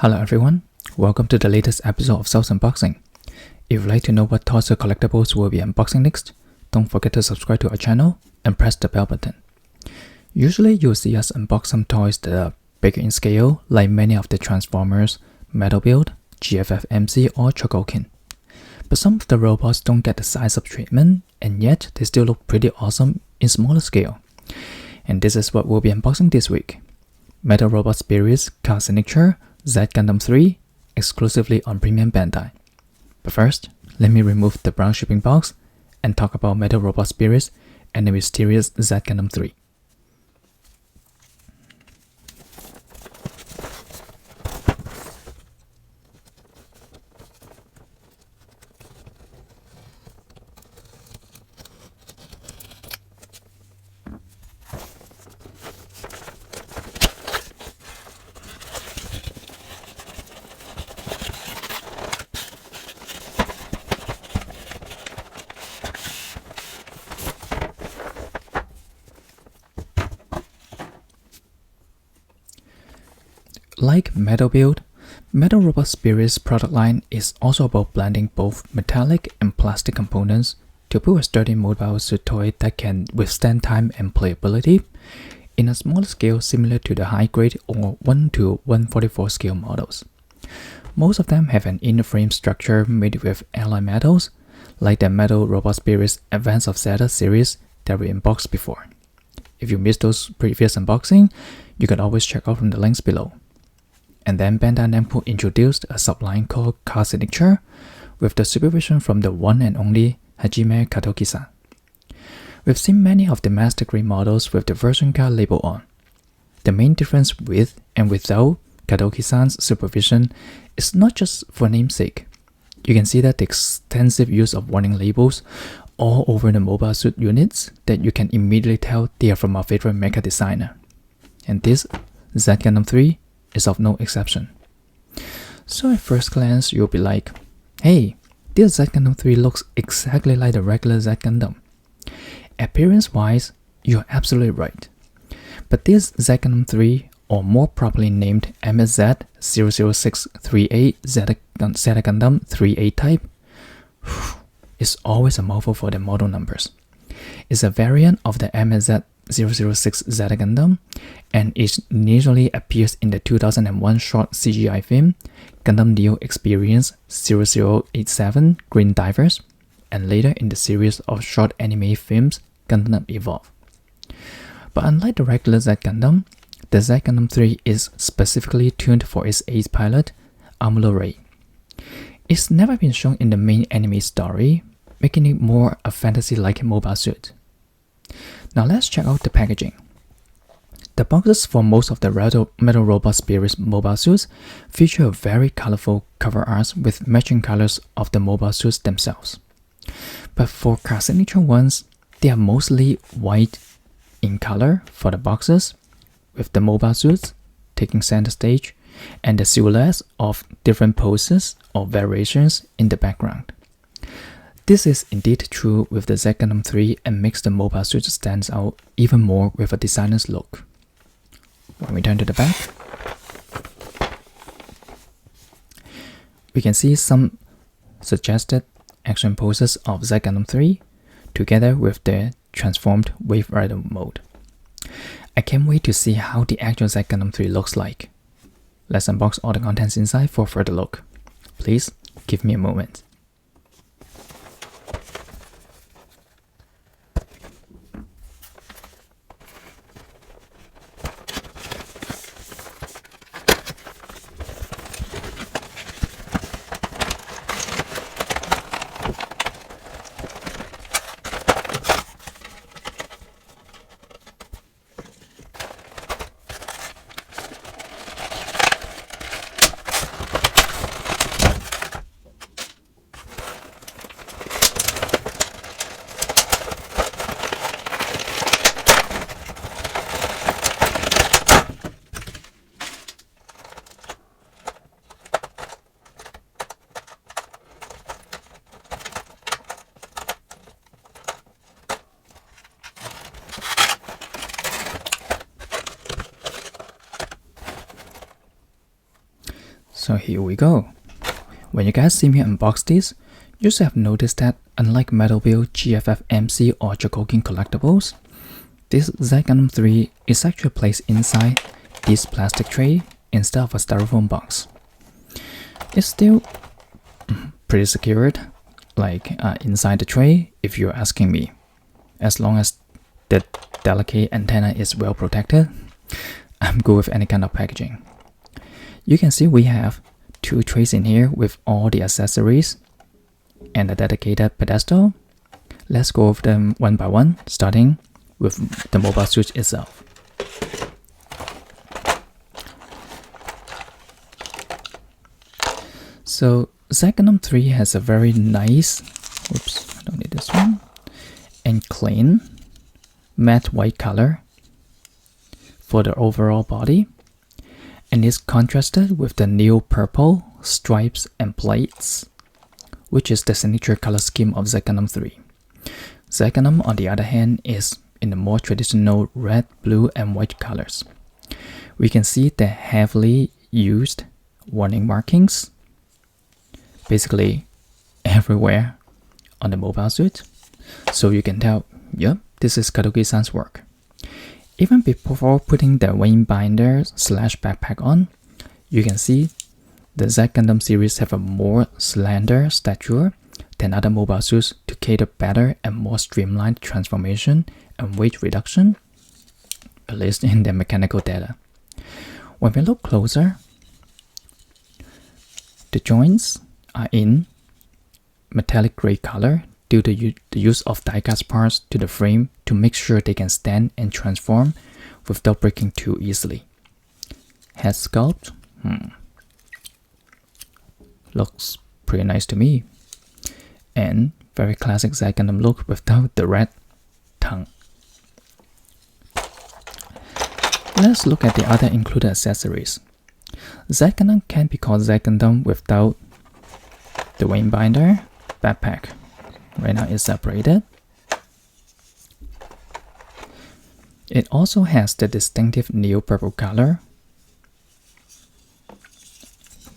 Hello everyone, welcome to the latest episode of Sells Unboxing. If you'd like to know what toys or collectibles we'll be unboxing next, don't forget to subscribe to our channel and press the bell button. Usually you'll see us unbox some toys that are bigger in scale, like many of the Transformers, Metal Build, GFF MC or Chocokin. But some of the robots don't get the size up treatment, and yet they still look pretty awesome in smaller scale. And this is what we'll be unboxing this week. Metal Robot Spirits Car Signature Z Gundam 3 exclusively on Premium Bandai. But first, let me remove the brown shipping box and talk about Metal Robot Spirits and the mysterious Z Gundam 3. Like Metal Build, Metal Robot Spirits product line is also about blending both metallic and plastic components to build a sturdy mobile suit toy that can withstand time and playability in a smaller scale similar to the high-grade or 1 to 144 scale models. Most of them have an inner frame structure made with alloy metals, like the Metal Robot Spirits Advance of Zeta series that we unboxed before. If you missed those previous unboxing, you can always check out from the links below. And then Bandai Namco introduced a subline called Car Signature with the supervision from the one and only Hajime Katoki-san. We've seen many of the master grade models with the version car label on. The main difference with and without Katoki-san's supervision is not just for namesake. You can see that the extensive use of warning labels all over the mobile suit units that you can immediately tell they are from our favorite mecha designer. And this Z Gundam 3 is of no exception. So at first glance, you'll be like, hey, this Z Gundam 3 looks exactly like the regular Z Gundam. Appearance-wise, you're absolutely right. But this Z Gundam 3, or more properly named MSZ 00638 Z Gundam 3A type, is always a mouthful for the model numbers. It's a variant of the MSZ 006 Z Gundam, and it initially appears in the 2001 short CGI film Gundam Neo Experience 0087 Green Divers, and later in the series of short anime films Gundam Evolve. But unlike the regular Z Gundam, the Z Gundam 3 is specifically tuned for its ace pilot, Amuro Ray. It's never been shown in the main anime story, making it more a fantasy-like mobile suit. Now let's check out the packaging. The boxes for most of the Metal Robot Spirits mobile suits feature very colorful cover arts with matching colors of the mobile suits themselves. But for Car Signature ones, they are mostly white in color for the boxes, with the mobile suits taking center stage and the silhouettes of different poses or variations in the background. This is indeed true with the Z Gundam 3 and makes the mobile suit stand out even more with a designer's look. When we turn to the back, we can see some suggested action poses of Z Gundam 3 together with the transformed Waverider mode. I can't wait to see how the actual Z Gundam 3 looks like. Let's unbox all the contents inside for a further look. Please give me a moment. So here we go. When you guys see me unbox this, you should have noticed that unlike Metal Build, GFF MC or Chogokin collectibles, this Z Gundam 3 is actually placed inside this plastic tray instead of a styrofoam box. It's still pretty secured, like inside the tray if you're asking me. As long as the delicate antenna is well protected, I'm good with any kind of packaging. You can see we have two trays in here with all the accessories and a dedicated pedestal. Let's go over them one by one, starting with the mobile suit itself. So Z Gundam 3 has a very nice, oops, I don't need this one, and clean matte white color for the overall body, and is contrasted with the neo purple stripes and plates, which is the signature color scheme of Z Gundam 3. Z Gundam, on the other hand, is in the more traditional red, blue, and white colors. We can see the heavily used warning markings basically everywhere on the mobile suit, so you can tell, yep, this is Kadoki-san's work. Even before putting the wing binder / backpack on, you can see the Z Gundam series have a more slender stature than other mobile suits to cater better and more streamlined transformation and weight reduction, at least in the mechanical data. When we look closer, the joints are in metallic gray color due to the use of die-cast parts to the frame to make sure they can stand and transform without breaking too easily. Head sculpt, looks pretty nice to me, and very classic Z Gundam look without the red tongue. Let's look at the other included accessories. Z Gundam can be called Z Gundam without the wing binder, backpack. Right now it's separated. It also has the distinctive neo purple color.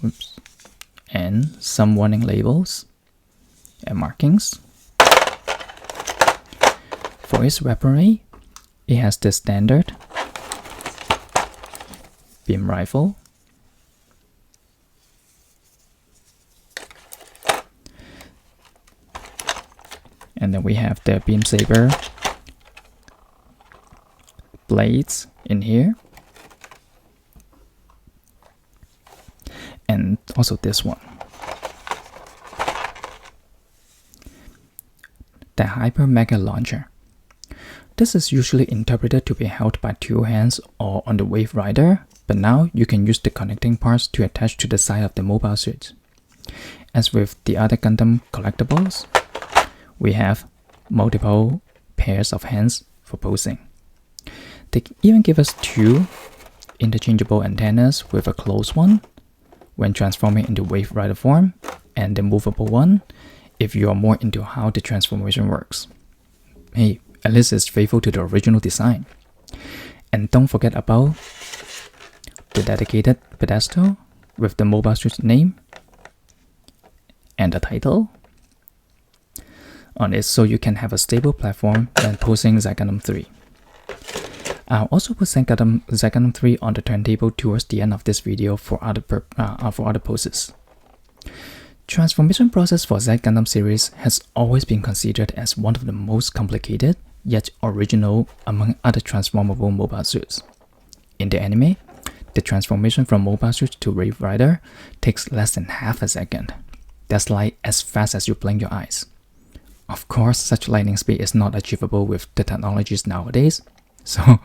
Oops. And some warning labels and markings. For its weaponry, it has the standard beam rifle, and then we have the beam saber blades in here, and also this one, the Hyper Mega Launcher. This is usually interpreted to be held by two hands or on the Waverider, but now you can use the connecting parts to attach to the side of the mobile suit. As with the other Gundam collectibles, we have multiple pairs of hands for posing. They even give us two interchangeable antennas with a closed one when transforming into Waverider form, and the movable one if you are more into how the transformation works. Hey, at least it's faithful to the original design. And don't forget about the dedicated pedestal with the mobile suit name and the title on it, so you can have a stable platform when posing Z Gundam 3. I'll also put Z Gundam 3 on the turntable towards the end of this video for other poses. Transformation process for Z Gundam series has always been considered as one of the most complicated yet original among other transformable mobile suits. In the anime, the transformation from mobile suit to Waverider takes less than half a second. That's like as fast as you blink your eyes. Of course, such lightning speed is not achievable with the technologies nowadays, so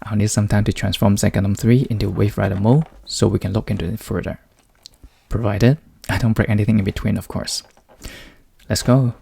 I'll need some time to transform Z Gundam 3 into Waverider mode so we can look into it further. Provided I don't break anything in between, of course. Let's go!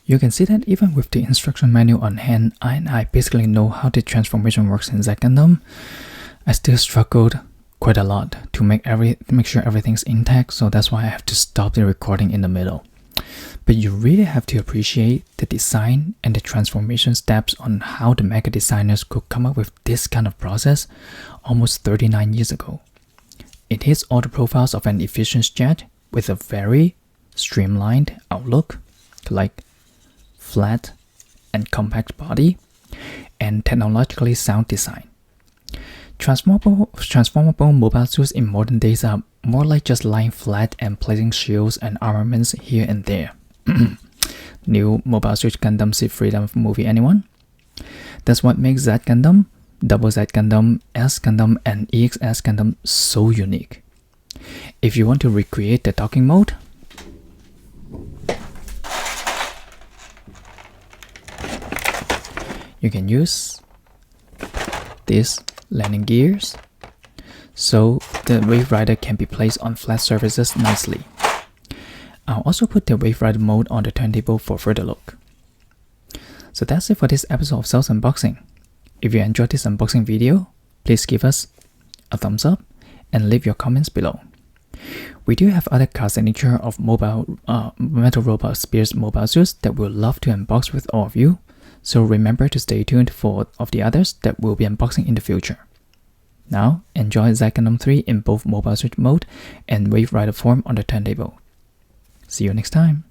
You can see that even with the instruction manual on hand and I basically know how the transformation works in Z Gundam, I still struggled quite a lot to make sure everything's intact, so that's why I have to stop the recording in the middle. But you really have to appreciate the design and the transformation steps on how the mecha designers could come up with this kind of process almost 39 years ago. It hits all the profiles of an efficient jet with a very streamlined outlook, like flat and compact body, and technologically sound design. Transformable mobile suits in modern days are more like just lying flat and placing shields and armaments here and there. New Mobile Suit Gundam Seed Freedom movie, anyone? That's what makes Z Gundam, Double Z Gundam, S Gundam, and EXS Gundam so unique. If you want to recreate the docking mode, you can use these landing gears so the Waverider can be placed on flat surfaces nicely. I'll also put the Waverider mode on the turntable for further look. So that's it for this episode of Cells Unboxing. If you enjoyed this unboxing video, please give us a thumbs up and leave your comments below. We do have other card signature of Metal Robot Spears mobile suits that we'll love to unbox with all of you, so remember to stay tuned for the others that we'll be unboxing in the future. Now, enjoy Z Gundam 3 in both mobile suit mode and Waverider form on the turntable. See you next time.